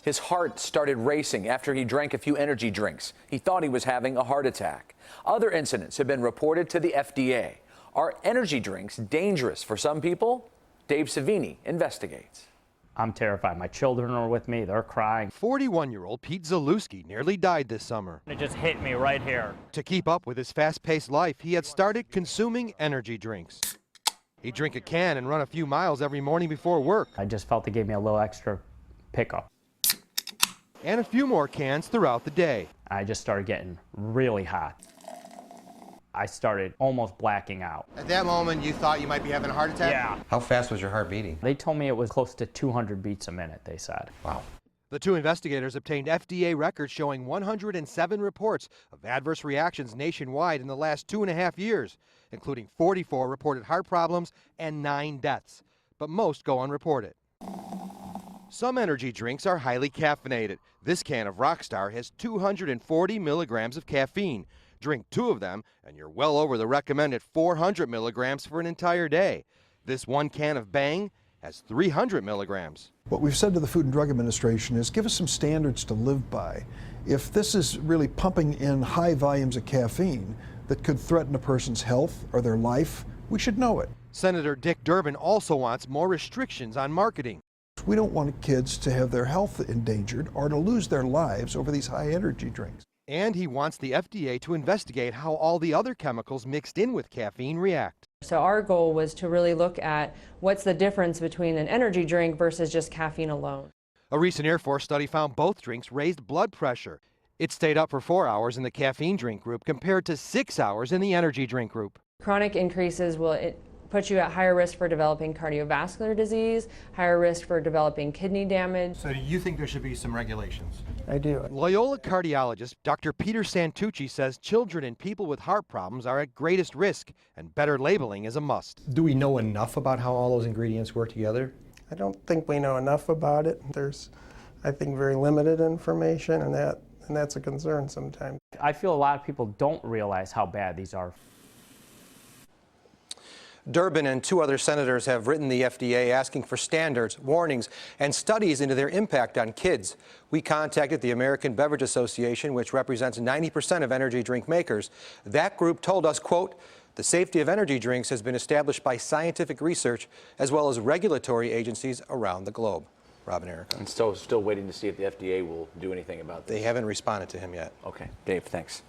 His heart started racing after he drank a few energy drinks. He thought he was having a heart attack. Other incidents have been reported to the FDA. Are energy drinks dangerous for some people? Dave Savini investigates. I'm terrified. My children are with me. They're crying. 41-year-old Pete Zalewski nearly died this summer. It just hit me right here. To keep up with his fast-paced life, he had started consuming energy drinks. He'd drink a can and run a few miles every morning before work. I just felt it gave me a little extra pickup. And a few more cans throughout the day. I just started getting really hot. I started almost blacking out. At that moment, you thought you might be having a heart attack? Yeah. How fast was your heart beating? They told me it was close to 200 beats a minute, they said. Wow. The two investigators obtained FDA records showing 107 reports of adverse reactions nationwide in the last 2.5 years, including 44 reported heart problems and 9 deaths. But most go unreported. Some energy drinks are highly caffeinated. This can of Rockstar has 240 milligrams of caffeine. Drink 2 of them, and you're well over the recommended 400 milligrams for an entire day. This one can of Bang has 300 milligrams. What we've said to the Food and Drug Administration is give us some standards to live by. If this is really pumping in high volumes of caffeine that could threaten a person's health or their life, we should know it. Senator Dick Durbin also wants more restrictions on marketing. We don't want kids to have their health endangered or to lose their lives over these high energy drinks. And he wants the FDA to investigate how all the other chemicals mixed in with caffeine react. So our goal was to really look at what's the difference between an energy drink versus just caffeine alone. A recent Air Force study found both drinks raised blood pressure. It stayed up for 4 hours in the caffeine drink group compared to 6 hours in the energy drink group. Chronic increases will put you at higher risk for developing cardiovascular disease, higher risk for developing kidney damage. So do you think there should be some regulations? I do. Loyola cardiologist Dr. Peter Santucci says children and people with heart problems are at greatest risk, and better labeling is a must. Do we know enough about how all those ingredients work together? I don't think we know enough about it. There's, I think, very limited information, and that's a concern sometimes. I feel a lot of people don't realize how bad these are. Durbin and 2 other senators have written the FDA asking for standards, warnings, and studies into their impact on kids. We contacted the American Beverage Association, which represents 90% of energy drink makers. That group told us, quote, the safety of energy drinks has been established by scientific research as well as regulatory agencies around the globe. Rob and Erica. And still waiting to see if the FDA will do anything about this. They haven't responded to him yet. Okay, Dave, thanks.